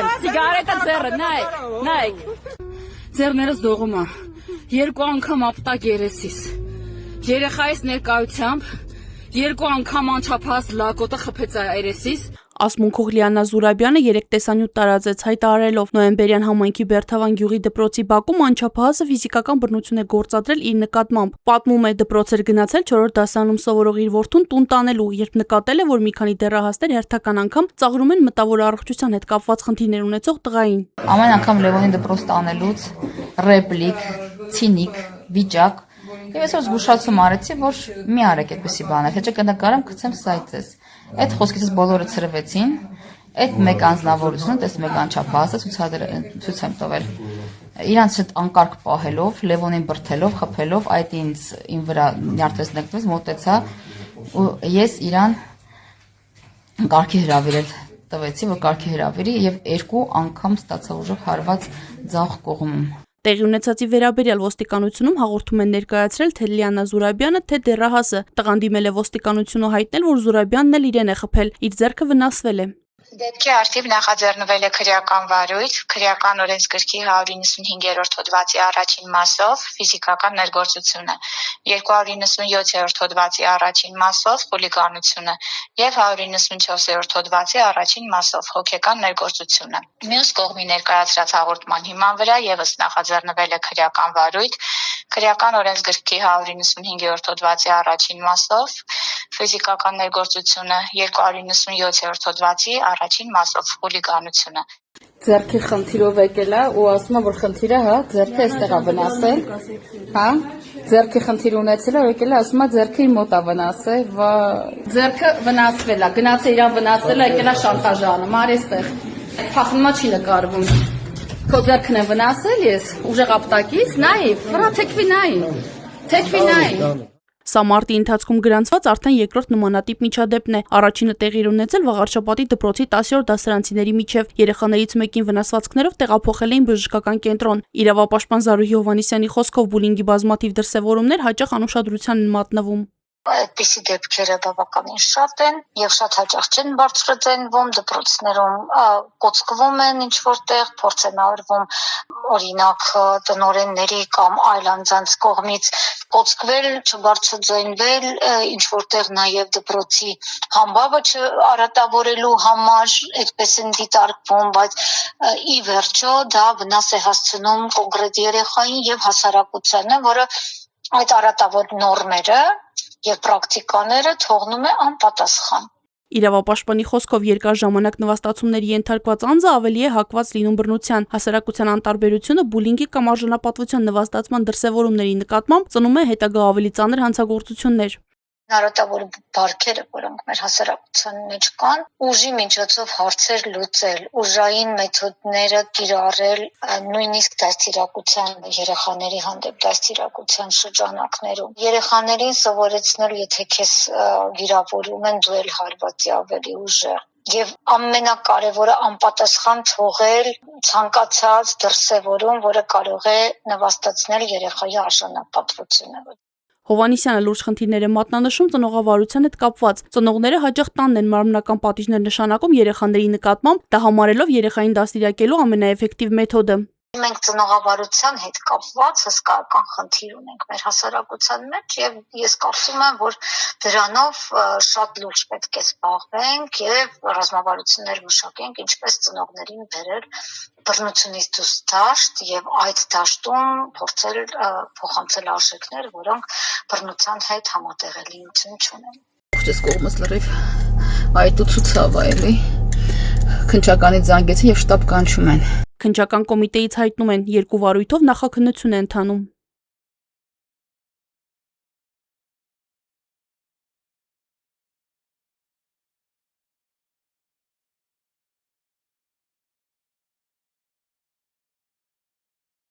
եմ, սիգարետը ձեռը, նայք։ Ձեռներս դողում է, 2 անգամ ապտակ երեսիս, երեխայիս ներկայությամբ, 2 անգամ անչափահաս լակոտը խփեց երեսիս։ Ասմունքող Լիաննա Զուրաբյանը 3 տեսանյութ տարածեց հայտարարելով նոյեմբերյան համայնքի Բերթավան գյուղի դպրոցի բակում անչափահասը ֆիզիկական բռնություն է գործադրել իր նկատմամբ։ Պատմում է, դպրոց էր գնացել 4-րդ դասարանում սովորող իր որդուն տուն տանելու, երբ նկատել է, որ մի քանի դեռահասներ հերթական անգամ ծաղրում են մտավոր առողջության հետ կապված խնդիրներ ունեցող տղային։ Ամեն անգամ Լևոնին դպրոց տանելուց ռեպլիկ, ցինիկ, վիճակ եւ այսօր զգուշացում արեցի, որ մի արեք այդպեսի բաներ, թե կնկարեմ, գցեմ սայթես։ Այդ խոսքից բոլորը ցրվեցին, այդ մեկ անձնավորությունը, այս մեկ անչափահասը ցույց եմ տվել։ Իրանց հետ անկարգ պահելով, Լևոնին բրթելով, խփելով, այդ ին վրա նյարդվեց նկատվեց, մոտեցա ու ես իրան կարգի հրավիրել տվեցի, որ կարգի հրավիրի եւ 2 անգամ ստացա ուժով հարված ձախ կողմում։ Տեղի ունեցածի վերաբերյալ ոստիկանությունում հաղորդում են ներկայացրել թե Լիաննա Զուրաբյանը, թե դեռահասը։ Տղան դիմել է ոստիկանությունը հայտնել, որ Զուրաբյանն էլ իրեն է խփել, իր ձեռքը վնասվել է։ Դեպքի արդիվ նախաձեռնվել է քրեական վարույթ, քրեական օրենսգրքի 195-րդ հոդվածի առաջին մասով ֆիզիկական ներգործությունը, 297-րդ հոդվածի առաջին մասով խուլիգանությունը եւ 194-րդ հոդվածի առաջին մասով հոգեկան ներգործությունը։ Մյուս կողմի ներկայացրած հաղորդման հիման վրա եւս նախաձեռնվել է քրեական վարույթ, քրեական օրենսգրքի 195-րդ հոդվածի առաջին մասով ֆիզիկական ներգործությունը, 297-րդ հոդվածի առաջին մասով խուլիգանությունը։ Ձեռքի խնդիրով եկել է ու ասում է, որ խնդիրը, ձեռքը այստեղ է վնասել, ձեռքի խնդիր ունեցել է, եկել է, ասում է, ձեռքը իր մոտ է վնասել, ձեռքը վնասվել է, գնացել իրան վնասել է, եկել է շանտաժ անում, արի այստեղ, փախնումա չի նկարվում։ Քո ձեռքն է վնասել ես, ուժեղ ապտակից, նայ, վրա թեքվի նայ։ Սա մարտի ընթացքում գրանցված արդեն երկրորդ նմանատիպ միջադեպն է։ Առաջինը տեղի ունեցել Վաղարշապատի դպրոցի 10-րդ դասարանցիների միջև։ Երեխաներից մեկին վնասվածքներով տեղափոխել էին բժշկական կենտրոն։ Իրավապաշտպան Զարուհի Հովհաննիսյանի խոսքով բուլինգի բազմաթիվ դրսևորումներ հաճախ անուշադրության են մատնվում։ Այդպիսի դեպքերը բավականին շատ են եւ շատ հաճախ չեն բարձրաձայնվում, դպրոցներում կոծկվում են ինչ որտեղ, փորձ են արվում օրինակ տնօրենների կամ այլ անձանց կողմից կոծկվել, չբարձրաձայնվել, ինչ որտեղ նաեւ դպրոցի համբավը չարատավորելու համար այդպես են դիտարկվում, բայց ի վերջո դա վնաս է հասցնում կոնկրետ երեխային եւ հասարակությանը, որը այդ արատավոր նորմերը եւ պրակտիկաները թողնում է անպատասխան։ Իրավապաշտպանի խոսքով երկար ժամանակ նվաստացումների ենթարկված անձը ավելի է հակված լինում բռնության։ Հասարակության անտարբերությունը բուլինգի կամ արժանապատվության նվաստացման դրսևորումների նկատմամբ ծնում է հետագա ավելի ծանր հանցագործություններ։ Հնարատավոր բարքերը, որոնք մեր հասարակության մեջ կան, ուժի միջոցով հարցեր լուծել, ուժային մեթոդները կիրառել, նույնիսկ դաստիարակության երեխաների հանդեպ դաստիարակության շրջանակներում։ Երեխաներին սովորեցնել, եթե քեզ վիրավորում են, դու էլ հարվածի ավելի ուժեղ։ Եվ ամենակարևորը անպատասխան թողել ցանկացած դրսևորում, որը կարող է նվաստացնել երեխայի արժանապատվությունը։ Հովհաննիսյանը լուրջ խնդիրներ է մատնանշում ծնողավարության հետ կապված։ Ծնողները հաճախ տանն են մարմնական պատիժներ նշանակում երեխաների նկատմամբ, դա համարելով երեխային դաստիարակելու ամենաէֆեկտիվ մեթոդը։ Մենք ծնողավարության հետ կապված հսկայական խնդիր ունենք մեր հասարակության մեջ եւ ես կարծում եմ, որ դրանով շատ լուրջ պետք է զբաղվենք եւ ռազմավարություններ մշակենք, ինչպես ծնողներին բերել բռնությունից դուրս դաշտ եւ այդ դաշտում փորձել փոխանցել արժեքներ, որոնք բռնության հետ համատեղելիություն չունեն։ Ողջես կողմս լրիվ այդ ու ցուցավ այլի քնչականի զանգեցին եւ շտաբ կանչում են։ Քնչական կոմիտեից հայտնում են 2 վարույթով նախաքննություն է ընթանում։